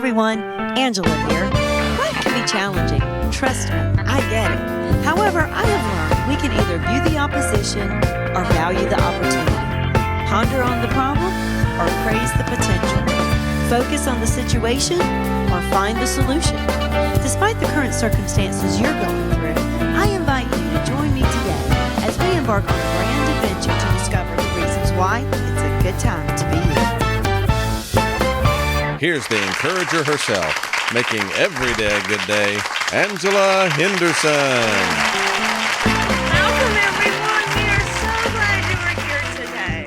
everyone, Angela here. Life can be challenging. Trust me, I get it. However, I have learned we can either view the opposition or value the opportunity. Ponder on the problem or praise the potential. Focus on the situation or find the solution. Despite the current circumstances you're going through, I invite you to join me today as we embark on a grand adventure to discover the reasons why it's a good time to be you. Here's the encourager herself, making every day a good day, Angela Henderson. Welcome, everyone. We are so glad you are here today.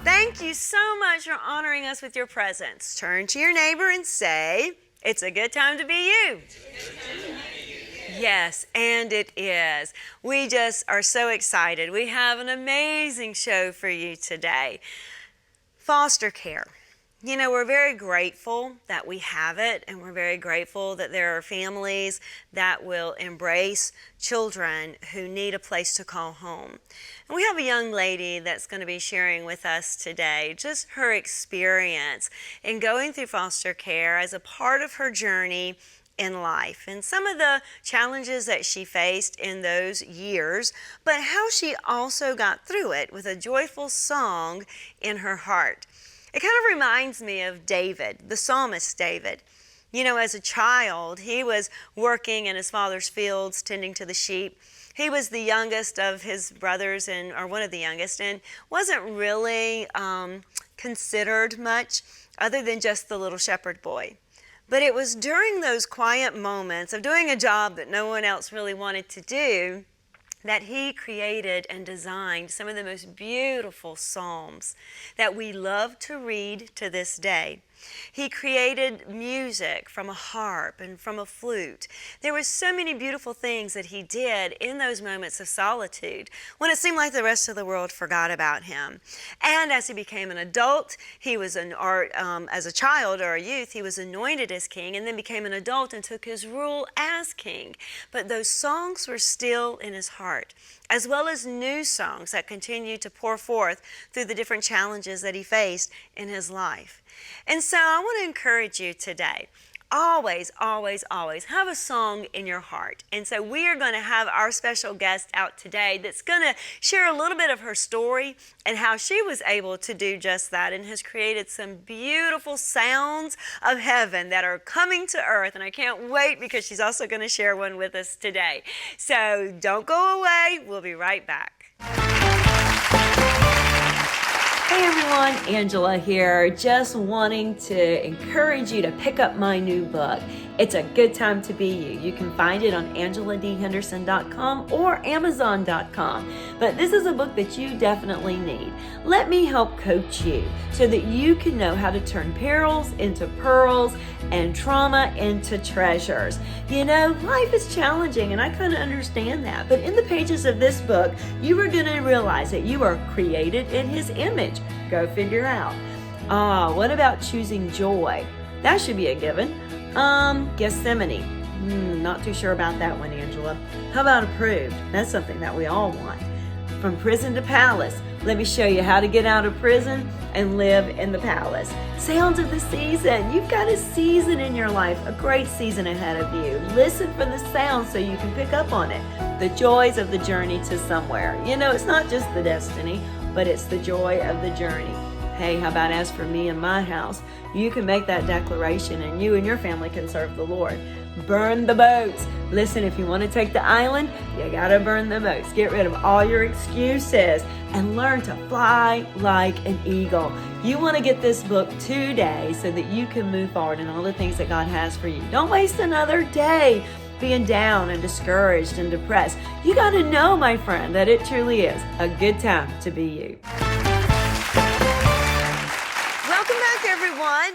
Thank you so much for honoring us with your presence. Turn to your neighbor and say, "It's a good time to be you." Yes, and it is. We just are so excited. We have an amazing show for you today. Foster care. You know, we're very grateful that we have it, and we're very grateful that there are families that will embrace children who need a place to call home. And we have a young lady that's going to be sharing with us today just her experience in going through foster care as a part of her journey in life and some of the challenges that she faced in those years, but how she also got through it with a joyful song in her heart. It kind of reminds me of David, the psalmist David. You know, as a child, he was working in his father's fields, tending to the sheep. He was the youngest of his brothers, or one of the youngest, and wasn't really considered much other than just the little shepherd boy. But it was during those quiet moments of doing a job that no one else really wanted to do that he created and designed some of the most beautiful psalms that we love to read to this day. He created music from a harp and from a flute. There were so many beautiful things that he did in those moments of solitude when it seemed like the rest of the world forgot about him. And as he became an adult, he was as a child or a youth, he was anointed as king and then became an adult and took his rule as king. But those songs were still in his heart, as well as new songs that continued to pour forth through the different challenges that he faced in his life. And so I want to encourage you today, always, always, always have a song in your heart. And so we are going to have our special guest out today that's going to share a little bit of her story and how she was able to do just that and has created some beautiful sounds of heaven that are coming to earth. And I can't wait because she's also going to share one with us today. So don't go away. We'll be right back. Hey everyone, Angela here, just wanting to encourage you to pick up my new book. It's a good time to be you. You can find it on angeladhenderson.com or amazon.com. But this is a book that you definitely need. Let me help coach you so that you can know how to turn perils into pearls and trauma into treasures. You know, life is challenging and I kind of understand that. But in the pages of this book, you are going to realize that you are created in His image. Go figure out. What about choosing joy? That should be a given. Gethsemane. Not too sure about that one, Angela. How about approved? That's something that we all want. From prison to palace. Let me show you how to get out of prison and live in the palace. Sounds of the season. You've got a season in your life, a great season ahead of you. Listen for the sound so you can pick up on it. The joys of the journey to somewhere. You know, it's not just the destiny, but it's the joy of the journey. Hey, how about as for me and my house? You can make that declaration and you and your family can serve the Lord. Burn the boats. Listen, if you want to take the island, you got to burn the boats. Get rid of all your excuses and learn to fly like an eagle. You want to get this book today so that you can move forward in all the things that God has for you. Don't waste another day being down and discouraged and depressed. You got to know, my friend, that it truly is a good time to be you.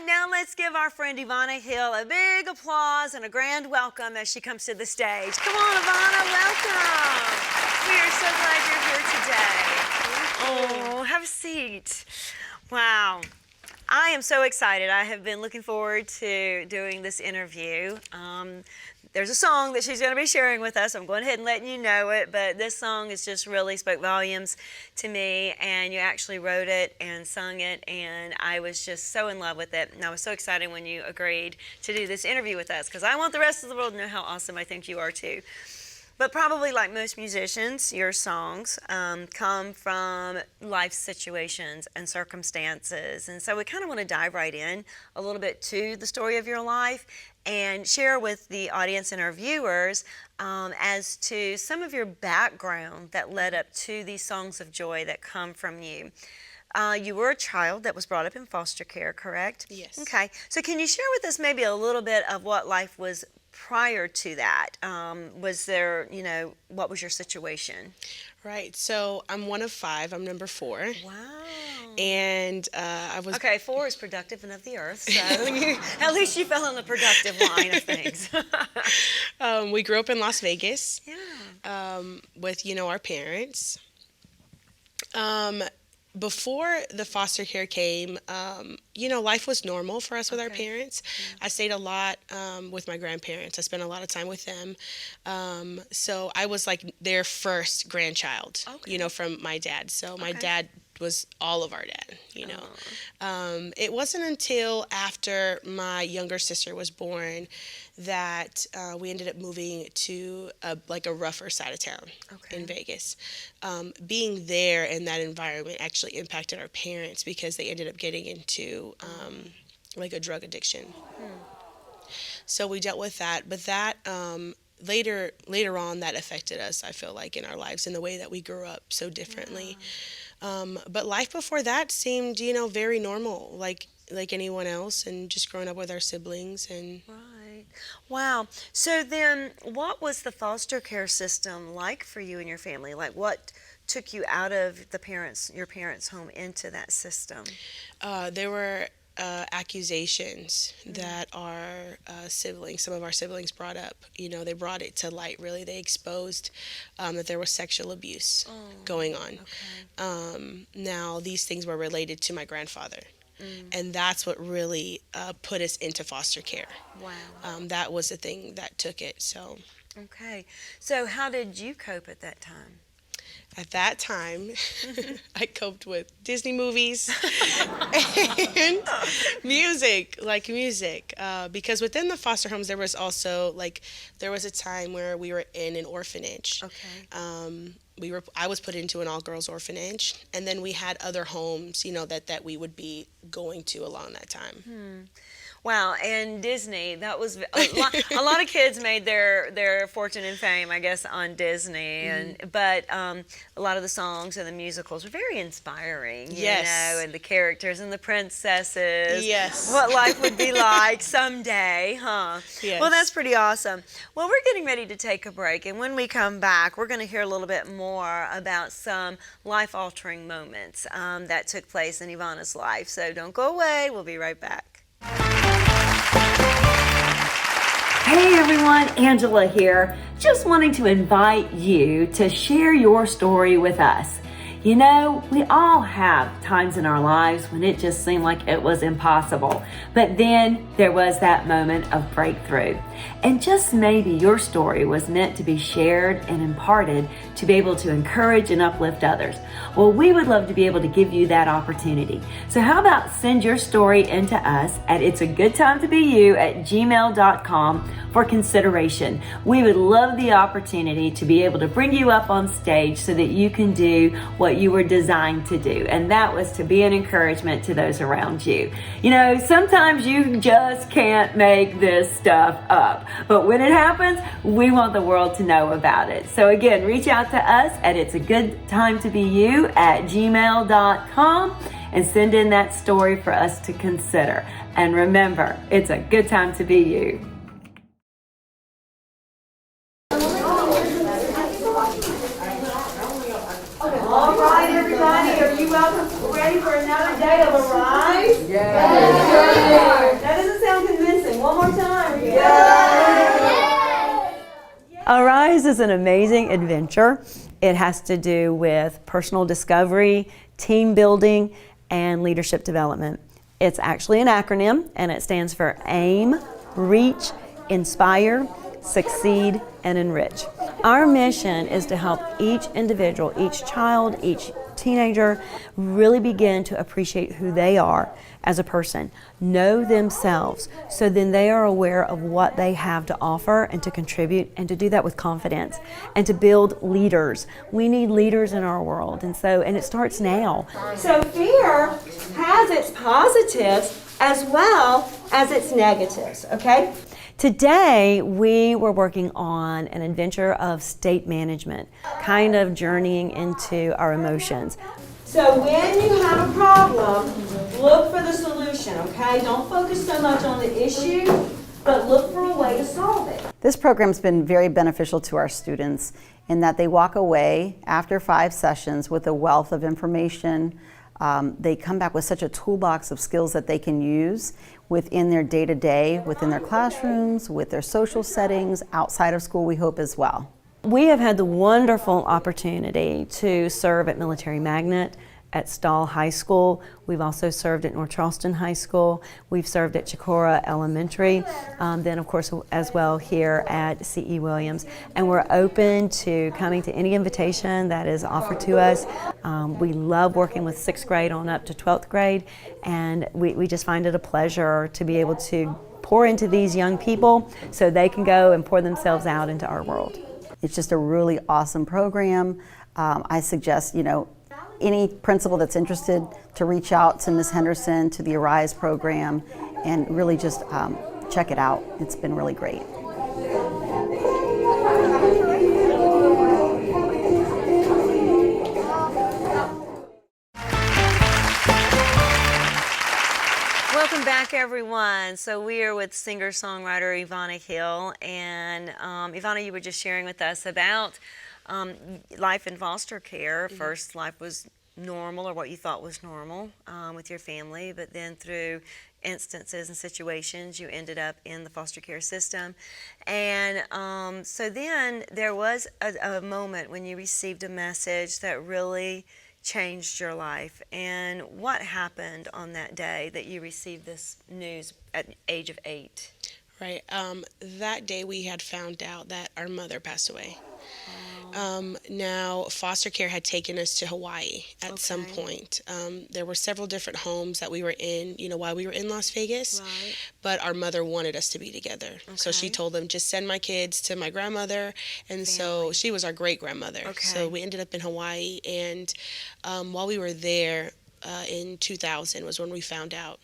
Now let's give our friend Ivana Hill a big applause and a grand welcome as she comes to the stage. Come on, Ivana, welcome. We are so glad you're here today. Oh, have a seat. Wow. I am so excited. I have been looking forward to doing this interview. There's a song that she's going to be sharing with us. I'm going ahead and letting you know it, but this song has just really spoke volumes to me, and you actually wrote it and sung it, and I was just so in love with it. And I was so excited when you agreed to do this interview with us, because I want the rest of the world to know how awesome I think you are too. But probably like most musicians, your songs come from life situations and circumstances. And so we kind of want to dive right in a little bit to the story of your life and share with the audience and our viewers as to some of your background that led up to these songs of joy that come from you. You were a child that was brought up in foster care, correct? Yes. Okay. So can you share with us maybe a little bit of what life was prior to that? Was there, what was your situation? Right. So I'm one of 5. I'm number 4. Wow. And I was... Okay, 4 is productive and of the earth, so at least you fell in the productive line of things. we grew up in Las Vegas. Yeah. With, our parents. Before the foster care came, life was normal for us with our parents. Yeah. I stayed a lot with my grandparents. I spent a lot of time with them. So I was like their first grandchild, from my dad. So my dad was all of our dad, It wasn't until after my younger sister was born that we ended up moving to a rougher side of town in Vegas. Being there in that environment actually impacted our parents because they ended up getting into a drug addiction. So we dealt with that, but that later on that affected us, I feel like, in our lives in the way that we grew up so differently. But life before that seemed, very normal, like anyone else, and just growing up with our siblings and. Right. Wow. So then, what was the foster care system like for you and your family? Like, what took you out of your parents' home into that system? There were accusations that our some of our siblings brought up. They brought it to light, really. They exposed that there was sexual abuse going on. Okay. Now, these things were related to my grandfather. And that's what really put us into foster care. Wow. That was the thing that took it. So. Okay. So how did you cope at that time? At that time, I coped with Disney movies and music, because within the foster homes, there was also, there was a time where we were in an orphanage. Okay. I was put into an all-girls orphanage, and then we had other homes, that we would be going to along that time. Wow, and Disney, that was a lot of kids made their fortune and fame, I guess, on Disney, but a lot of the songs and the musicals were very inspiring, and the characters and the princesses, what life would be like someday, huh? Yes. Well, that's pretty awesome. Well, we're getting ready to take a break, and when we come back, we're going to hear a little bit more about some life-altering moments that took place in Ivana's life, so don't go away. We'll be right back. Hey everyone, Angela here. Just wanting to invite you to share your story with us. We all have times in our lives when it just seemed like it was impossible. But then there was that moment of breakthrough. And just maybe your story was meant to be shared and imparted to be able to encourage and uplift others. Well, we would love to be able to give you that opportunity. So how about send your story into us at itsagoodtimetobeYou@gmail.com for consideration. We would love the opportunity to be able to bring you up on stage so that you can do what you were designed to do, and that was to be an encouragement to those around you. Sometimes you just can't make this stuff up, but when it happens, we want the world to know about it. So again, reach out to us at itsagoodtimetobeYou@gmail.com and send in that story for us to consider. And remember, it's a good time to be you. All right, everybody, are you ready for another day of Arise? Yes. That doesn't sound convincing. One more time. Yes. Arise is an amazing adventure. It has to do with personal discovery, team building, and leadership development. It's actually an acronym, and it stands for AIM, Reach, Inspire, Succeed, and Enrich. Our mission is to help each individual, each child, each teenager really begin to appreciate who they are as a person, know themselves, so then they are aware of what they have to offer and to contribute, and to do that with confidence, and to build leaders. We need leaders in our world, and it starts now. So fear has its positives as well as its negatives, okay? Today, we were working on an adventure of state management, kind of journeying into our emotions. So when you have a problem, look for the solution, okay? Don't focus so much on the issue, but look for a way to solve it. This program's been very beneficial to our students in that they walk away after 5 sessions with a wealth of information. They come back with such a toolbox of skills that they can use within their day-to-day, within their classrooms, with their social settings, outside of school, we hope as well. We have had the wonderful opportunity to serve at Military Magnet, at Stahl High School. We've also served at North Charleston High School. We've served at Chicora Elementary, then of course as well here at C.E. Williams. And we're open to coming to any invitation that is offered to us. We love working with 6th grade on up to 12th grade, and we just find it a pleasure to be able to pour into these young people so they can go and pour themselves out into our world. It's just a really awesome program. I suggest, any principal that's interested to reach out to Ms. Henderson, to the Arise program, and really just check it out. It's been really great. Welcome back, everyone. So we are with singer-songwriter Ivana Hill, and Ivana, you were just sharing with us about life in foster care. First, life was normal, or what you thought was normal with your family, but then through instances and situations, you ended up in the foster care system. And so then there was a moment when you received a message that really changed your life. And what happened on that day that you received this news at the age of 8? Right. That day we had found out that our mother passed away. Now, foster care had taken us to Hawaii at some point. There were several different homes that we were in, while we were in Las Vegas. Right. But our mother wanted us to be together. So she told them, just send my kids to my grandmother. And so she was our great-grandmother. So we ended up in Hawaii. And while we were there, in 2000 was when we found out,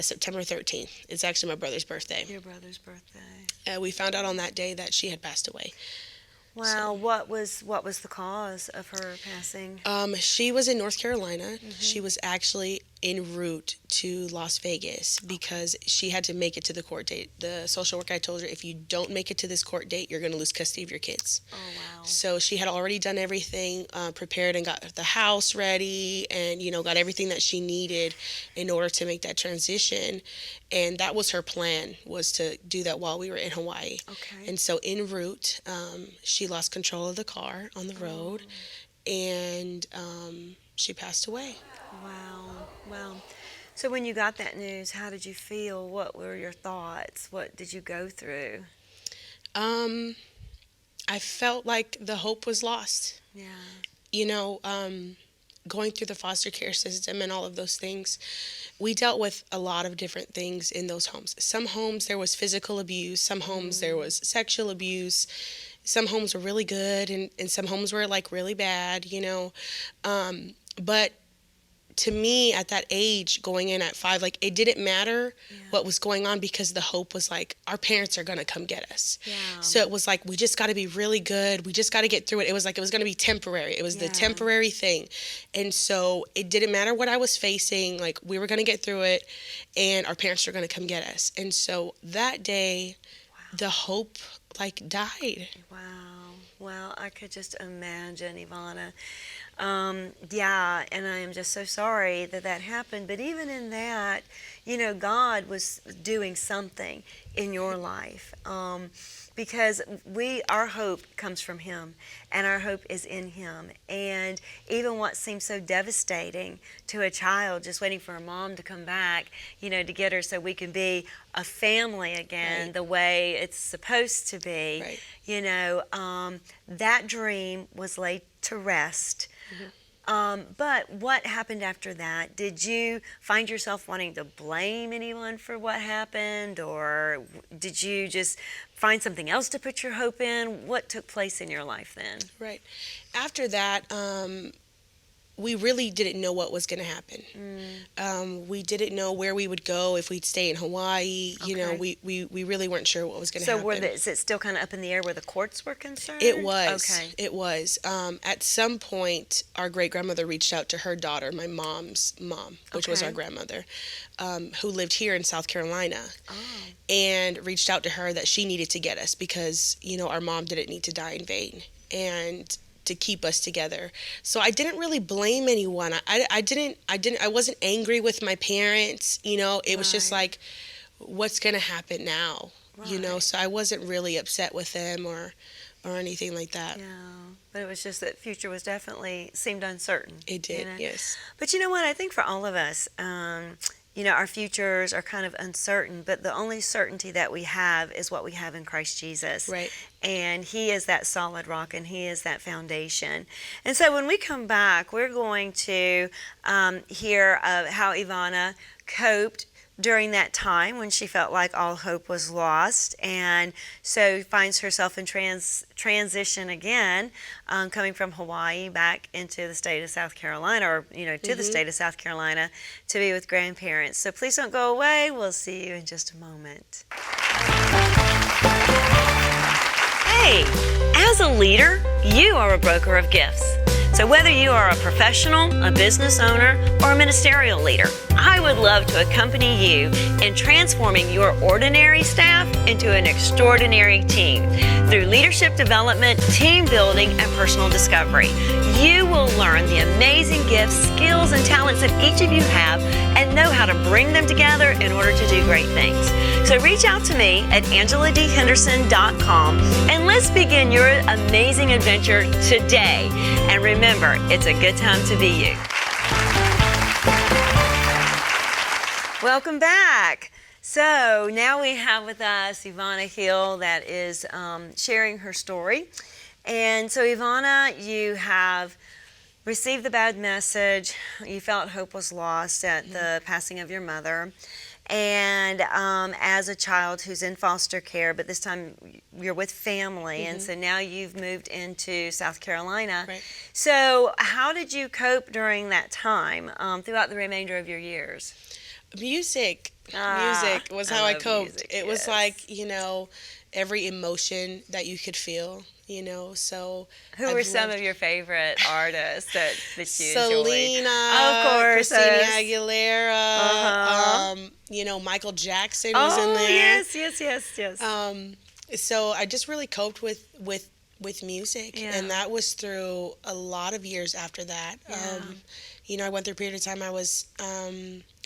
September 13th. It's actually my brother's birthday. Your brother's birthday. We found out on that day that she had passed away. Wow, so, what was the cause of her passing? She was in North Carolina. She was actually en route to Las Vegas because she had to make it to the court date. The social worker had told her, if you don't make it to this court date, you're going to lose custody of your kids. Oh, wow. So she had already done everything, prepared and got the house ready and, got everything that she needed in order to make that transition. And that was her plan, was to do that while we were in Hawaii. Okay. And so en route, she lost control of the car on the road, and she passed away. Wow. So when you got that news, how did you feel? What were your thoughts? What did you go through? I felt like the hope was lost. Yeah. Going through the foster care system and all of those things, we dealt with a lot of different things in those homes. Some homes there was physical abuse, some homes there was sexual abuse, some homes were really good, and some homes were like really bad, but to me at that age, going in at 5, like it didn't matter what was going on, because the hope was like, our parents are going to come get us. So it was like, we just got to be really good. We just got to get through it. It was like, it was going to be temporary. It was the temporary thing. And so it didn't matter what I was facing. Like, we were going to get through it, and our parents were going to come get us. And so that day, the hope died. Wow. Well, I could just imagine, Ivana. Yeah, and I am just so sorry that that happened. But even in that, you know, God was doing something in your life. Because our hope comes from Him, and our hope is in Him. And even what seems so devastating to a child, just waiting for a mom to come back, you know, to get her so we can be a family again, Right. the way it's supposed to be. Right. You know, that dream was laid to rest. But what happened after that? Did you find yourself wanting to blame anyone for what happened, or did you just find something else to put your hope in? What took place in your life then? Right. After that, we really didn't know what was going to happen. We didn't know where we would go, if we'd stay in Hawaii. You know, Okay. we really weren't sure what was going to So happen. is it still kind of up in the air where the courts were concerned? It was. Okay. It was. At some point, our great-grandmother reached out to her daughter, my mom's mom, which was Okay. our grandmother, who lived here in South Carolina, Oh. and reached out to her that she needed to get us because, you know, our mom didn't need to die in vain, and to keep us together. So I didn't really blame anyone. I wasn't angry with my parents. You know, it was just Right. like, what's going to happen now? You know, Right. so I wasn't really upset with them or anything like that. No, but it was just that future was definitely seemed uncertain. It did, you know? yes. But you know what? I think for all of us, you know, our futures are kind of uncertain, but the only certainty that we have is what we have in Christ Jesus. Right. And He is that solid rock, and He is that foundation. And so when we come back, we're going to hear how Ivana coped during that time when she felt like all hope was lost, and so finds herself in transition again, coming from Hawaii back into the state of South Carolina, or you know, to the state of South Carolina to be with grandparents. So please don't go away. We'll see you in just a moment. Hey, as a leader, you are a broker of gifts. So whether you are a professional, a business owner, or a ministerial leader, I would love to accompany you in transforming your ordinary staff into an extraordinary team through leadership development, team building, and personal discovery. You will learn the amazing gifts, skills, and talents that each of you have and know how to bring them together in order to do great things. So reach out to me at angeladhenderson.com and let's begin your amazing adventure today. And remember, it's a good time to be you. Welcome back. So now we have with us Ivana Hill that is sharing her story. And so Ivana, you have received the bad message. You felt hope was lost at the passing of your mother. And as a child who's in foster care, but this time you're with family, and so now you've moved into South Carolina. Right. So how did you cope during that time throughout the remainder of your years? Music was I how I love coped. music, It yes. was like, you know, every emotion that you could feel, you know. So Who I've were some loved of your favorite artists that you enjoyed? Selena, Of course, Christina yes. Aguilera, you know, Michael Jackson was in there. Yes. So I just really coped with music, Yeah. and that was through a lot of years after that. Yeah. You know, I went through a period of time I was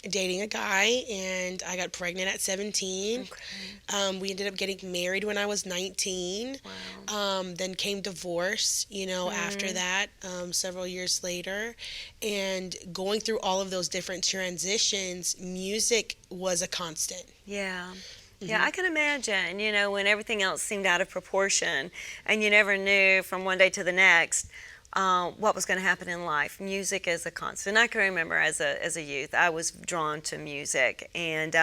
dating a guy, and I got pregnant at 17. Okay. We ended up getting married when I was 19. Wow. Then came divorce, you know, after that, several years later. And going through all of those different transitions, music was a constant. Yeah. Yeah, I can imagine, you know, when everything else seemed out of proportion and you never knew from one day to the next what was going to happen in life. Music is a constant. I can remember as a youth, I was drawn to music and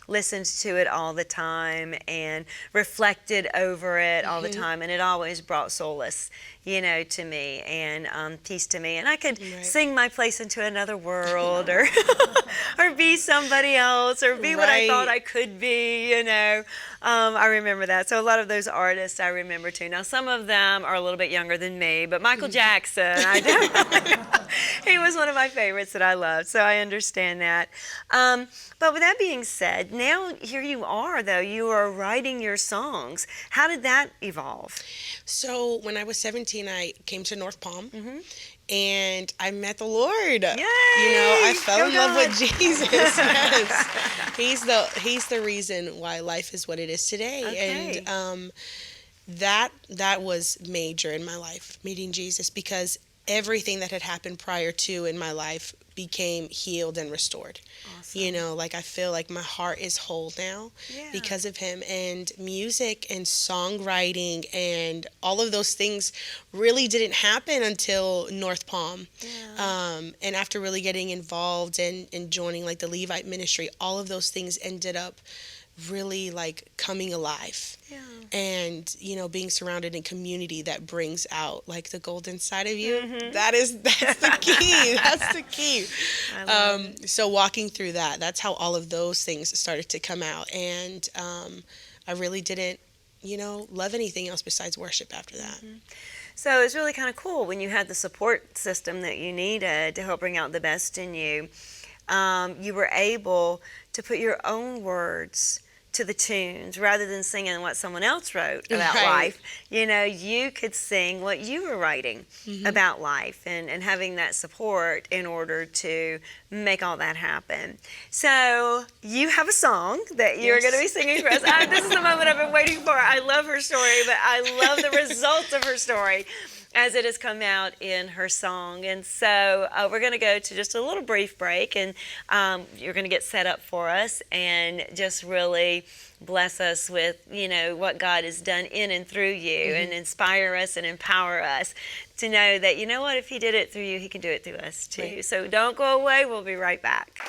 listened to it all the time and reflected over it all the time, and it always brought solace, you know, to me and peace to me. And I could sing my place into another world or or be somebody else or be what I thought I could be, you know. I remember that. So a lot of those artists I remember too. Now some of them are a little bit younger than me, but Michael Jackson, I definitely, he was one of my favorites that I loved. So I understand that. But with that being said, now here you are though, you are writing your songs. How did that evolve? So when I was 17, I came to North Palm, and I met the Lord. Yay! I fell Go in love God. with Jesus. Yes. He's the reason why life is what it is today. Okay. And that was major in my life, meeting Jesus, because everything that had happened prior to in my life became healed and restored. Awesome. Like I feel like my heart is whole now Yeah. because of him. And music and songwriting and all of those things really didn't happen until North Palm. Yeah. And after really getting involved and joining like the Levite ministry, all of those things ended up really like coming alive. Yeah. And being surrounded in community that brings out like the golden side of you. Mm-hmm. That's the key. That's the key. I love it. So walking through that's how all of those things started to come out. And I really didn't love anything else besides worship after that. Mm-hmm. So it's really kind of cool when you had the support system that you needed to help bring out the best in you. You were able to put your own words to the tunes rather than singing what someone else wrote about Right. life. You could sing what you were writing about life and having that support in order to make all that happen. So you have a song that you're Yes. going to be singing for us. This is the moment I've been waiting for. I love her story, but I love the results of her story as it has come out in her song. And so we're going to go to just a little brief break, and you're going to get set up for us and just really bless us with, what God has done in and through you and inspire us and empower us to know that, what, if he did it through you, he can do it through us too. Right. So don't go away. We'll be right back.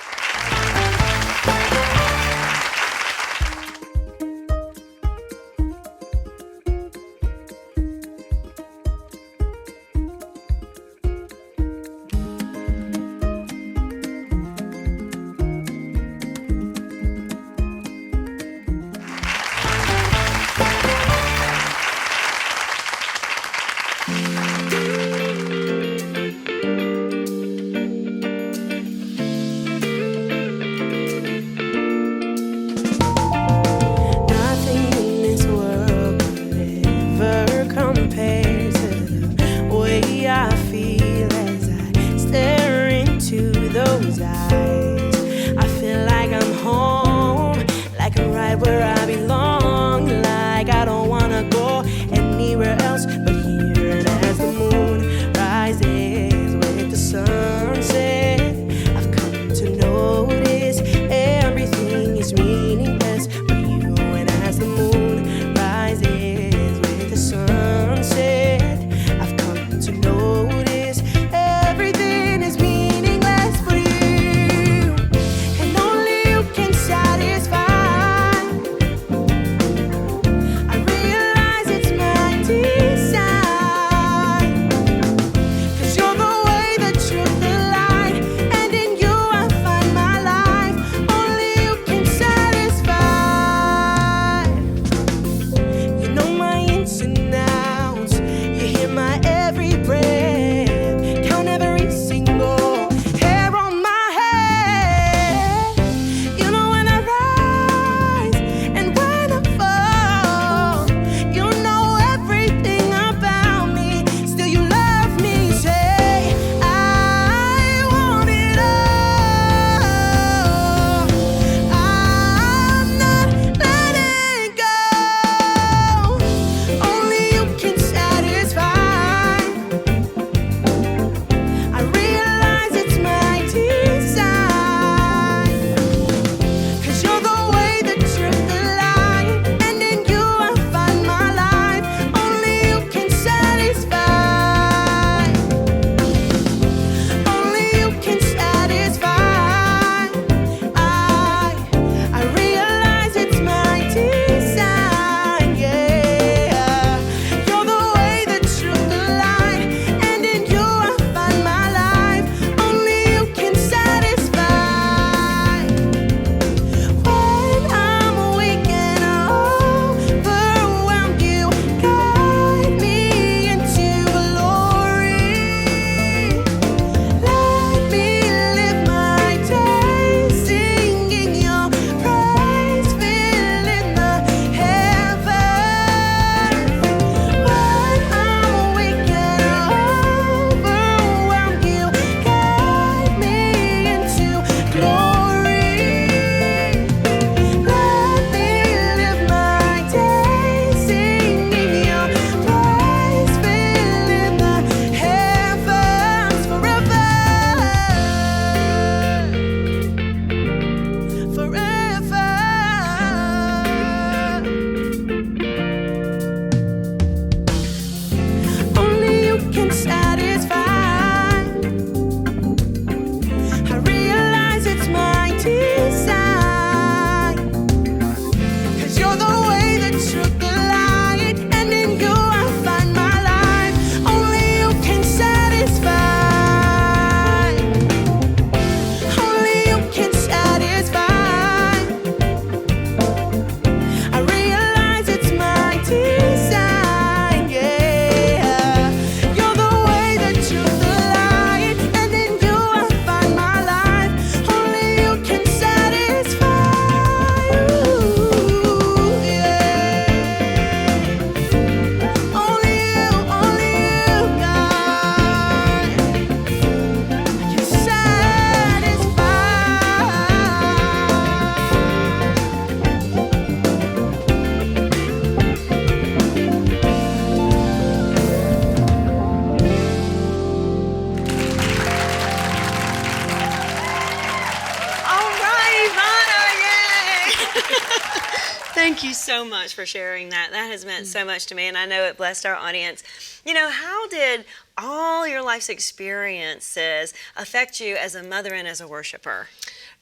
so much for sharing that. That has meant so much to me, and I know it blessed our audience. How did all your life's experiences affect you as a mother and as a worshiper?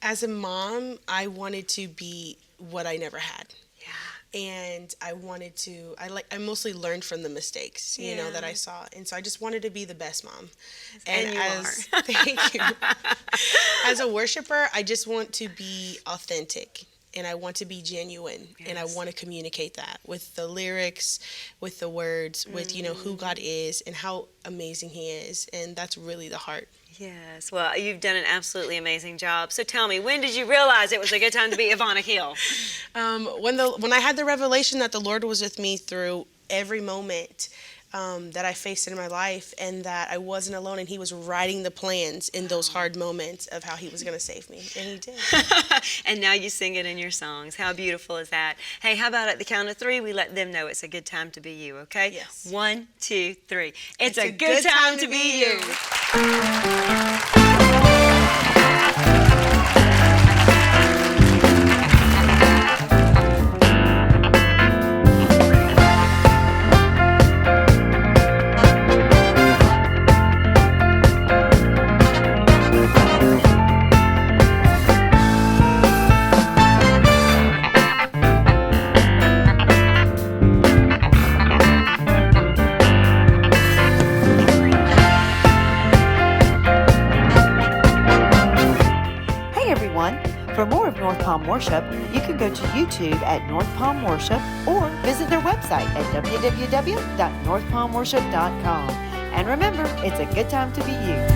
As a mom, I wanted to be what I never had. And I wanted to, I mostly learned from the mistakes, that I saw. And so I just wanted to be the best mom. And you are. Thank you. As a worshiper, I just want to be authentic. And I want to be genuine. Yes. And I want to communicate that with the lyrics, with the words, with, who God is and how amazing He is. And that's really the heart. Yes, well, you've done an absolutely amazing job. So tell me, when did you realize it was a good time to be Ivana Hill? When I had the revelation that the Lord was with me through every moment that I faced in my life, and that I wasn't alone, and He was writing the plans in those hard moments of how He was going to save me, and He did. And now you sing it in your songs. How beautiful is that? Hey, how about at the count of 3, we let them know it's a good time to be you, okay? Yes. 1, 2, 3. It's a good time to be you. For more of North Palm Worship, you can go to YouTube at North Palm Worship or visit their website at www.northpalmworship.com. And remember, it's a good time to be you.